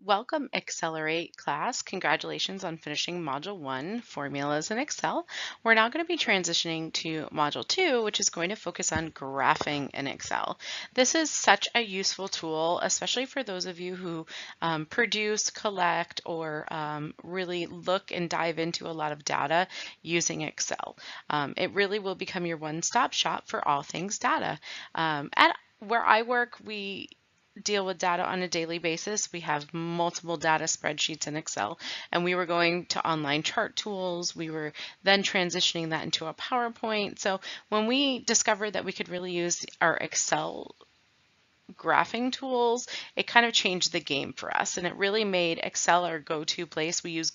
Welcome, Accelerate class. Congratulations on finishing Module 1, Formulas in Excel. We're now going to be transitioning to Module 2, which is going to focus on graphing in Excel. This is such a useful tool, especially for those of you who produce, collect, or really look and dive into a lot of data using Excel. It really will become your one-stop shop for all things data. At where I work, we deal with data on a daily basis. We have multiple data spreadsheets in Excel, and we were going to online chart tools. We were then transitioning that into a PowerPoint. So when we discovered that we could really use our Excel graphing tools, it kind of changed the game for us, and it really made Excel our go-to place. We use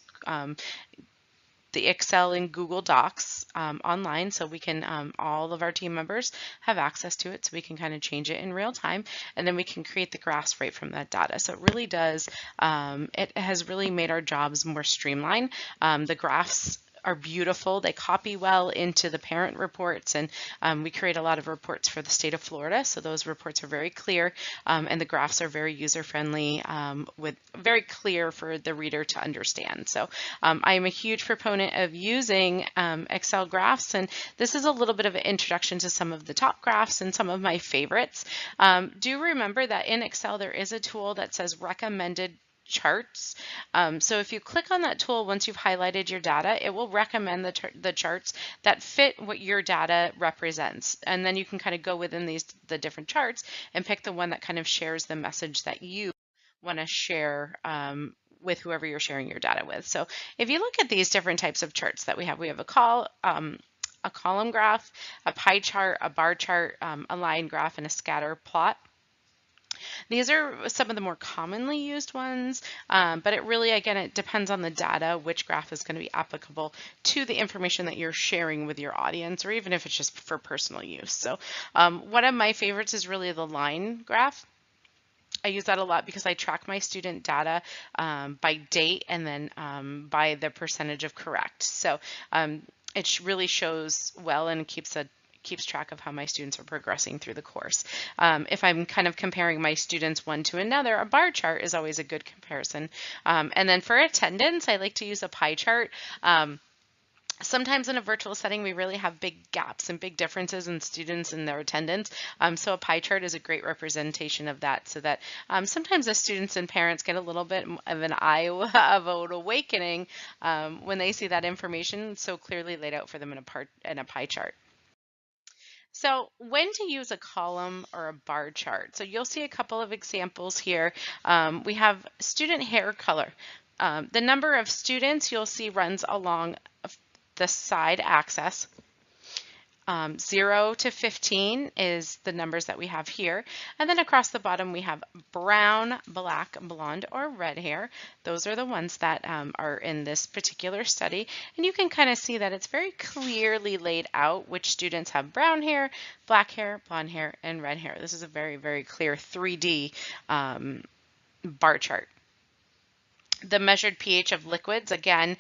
the Excel in Google Docs online, so we can, all of our team members have access to it, so we can kind of change it in real time, and then we can create the graphs right from that data. So it really does, it has really made our jobs more streamlined. The graphs are beautiful. They copy well into the parent reports, and we create a lot of reports for the state of Florida. So those reports are very clear, and the graphs are very user-friendly, with very clear for the reader to understand. So I am a huge proponent of using Excel graphs, and this is a little bit of an introduction to some of the top graphs and some of my favorites. Do remember that in Excel there is a tool that says recommended charts. So if you click on that tool, once you've highlighted your data, it will recommend the charts that fit what your data represents. And then you can kind of go within the different charts and pick the one that kind of shares the message that you want to share with whoever you're sharing your data with. So if you look at these different types of charts that we have a column graph, a pie chart, a bar chart, a line graph, and a scatter plot. These are some of the more commonly used ones, but it really, again, it depends on the data, which graph is going to be applicable to the information that you're sharing with your audience, or even if it's just for personal use. So one of my favorites is really the line graph. I use that a lot because I track my student data by date and then by the percentage of correct. So it really shows well and keeps track of how my students are progressing through the course. If I'm kind of comparing my students one to another, a bar chart is always a good comparison. And then for attendance, I like to use a pie chart. Sometimes in a virtual setting, we really have big gaps and big differences in students and their attendance. So a pie chart is a great representation of that, so that sometimes the students and parents get a little bit of an eye of an awakening when they see that information so clearly laid out for them in a pie chart. So when to use a column or a bar chart. So you'll see a couple of examples here. We have student hair color. The number of students you'll see runs along the side axis. 0 to 15 is the numbers that we have here. And then across the bottom, we have brown, black, blonde, or red hair. Those are the ones that are in this particular study. And you can kind of see that it's very clearly laid out which students have brown hair, black hair, blonde hair, and red hair. This is a very, very clear 3D bar chart. The measured pH of liquids, again,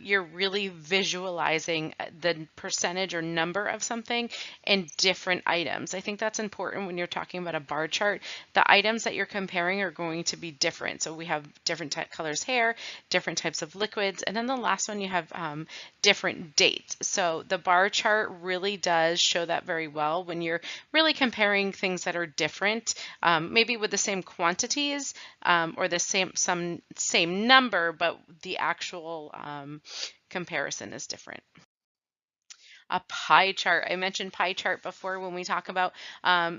you're really visualizing the percentage or number of something in different items. I think that's important when you're talking about a bar chart. The items that you're comparing are going to be different. So we have different colors hair, different types of liquids, and then the last one you have different dates. So the bar chart really does show that very well when you're really comparing things that are different, maybe with the same quantities or the same number, but the actual comparison is different. A pie chart. I mentioned pie chart before when we talk about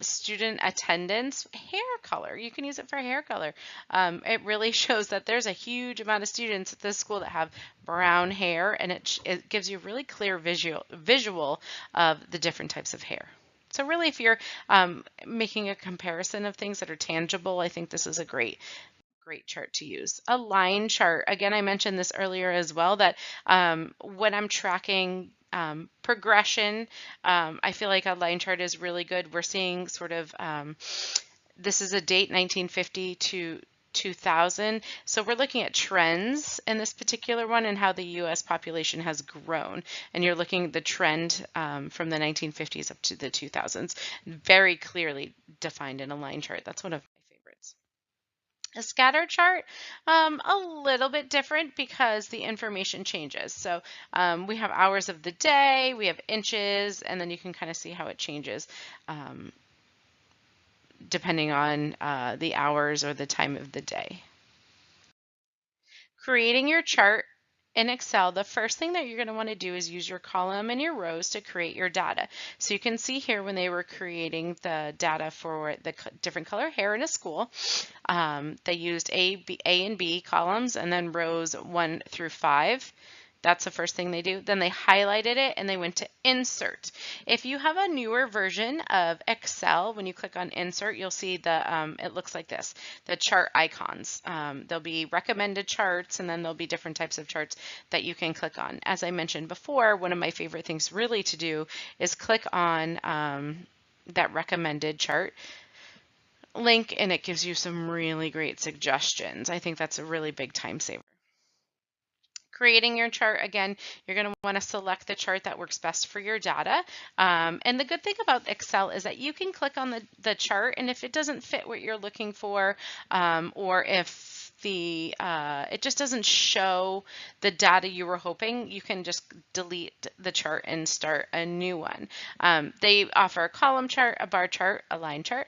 student attendance. Hair color. You can use it for hair color. It really shows that there's a huge amount of students at this school that have brown hair, and it gives you a really clear visual of the different types of hair. So really, if you're making a comparison of things that are tangible, I think this is a great chart to use. A line chart, again, I mentioned this earlier as well, that when I'm tracking progression, I feel like a line chart is really good. We're seeing sort of, this is a date 1950 to 2000. So we're looking at trends in this particular one and how the US population has grown. And you're looking at the trend from the 1950s up to the 2000s, very clearly defined in a line chart. That's one of my favorites. A scatter chart, a little bit different because the information changes. So we have hours of the day, we have inches, and then you can kind of see how it changes depending on the hours or the time of the day. Creating your chart in Excel, the first thing that you're going to want to do is use your column and your rows to create your data. So you can see here when they were creating the data for the different color hair in a school, they used A and B columns and then rows 1 through 5. That's the first thing they do. Then they highlighted it and they went to insert. If you have a newer version of Excel, when you click on insert, you'll see the, it looks like this, the chart icons. There'll be recommended charts and then there'll be different types of charts that you can click on. As I mentioned before, one of my favorite things really to do is click on that recommended chart link and it gives you some really great suggestions. I think that's a really big time saver. Creating your chart, again, you're going to want to select the chart that works best for your data. And the good thing about Excel is that you can click on the chart, and if it doesn't fit what you're looking for, or if it just doesn't show the data you were hoping, you can just delete the chart and start a new one. They offer a column chart, a bar chart, a line chart,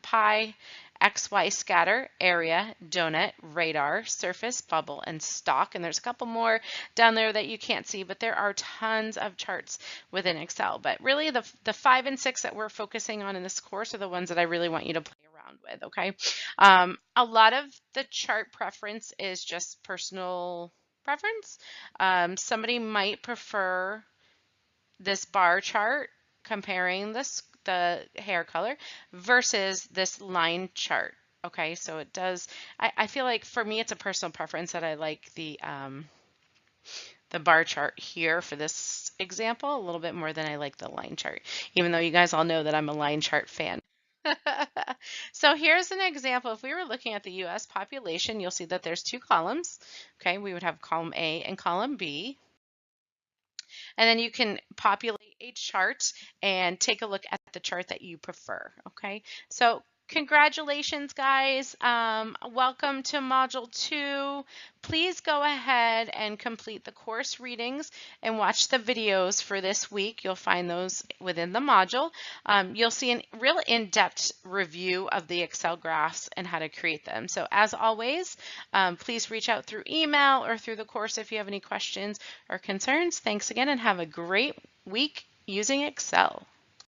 pie, XY scatter, area, donut, radar, surface, bubble, and stock. And there's a couple more down there that you can't see, but there are tons of charts within Excel. But really the 5 and 6 that we're focusing on in this course are the ones that I really want you to play around with, okay? A lot of the chart preference is just personal preference. Somebody might prefer this bar chart comparing the hair color versus this line chart. Okay, so it does, I feel like for me it's a personal preference that I like the bar chart here for this example a little bit more than I like the line chart, even though you guys all know that I'm a line chart fan. So here's an example. If we were looking at the US population, you'll see that there's 2 columns. Okay, we would have column A and column B. And then you can populate a chart and take a look at the chart that you prefer, okay? So congratulations, guys. Welcome to Module 2. Please go ahead and complete the course readings and watch the videos for this week. You'll find those within the module. You'll see a real in-depth review of the Excel graphs and how to create them. So as always, please reach out through email or through the course if you have any questions or concerns. Thanks again and have a great week using Excel.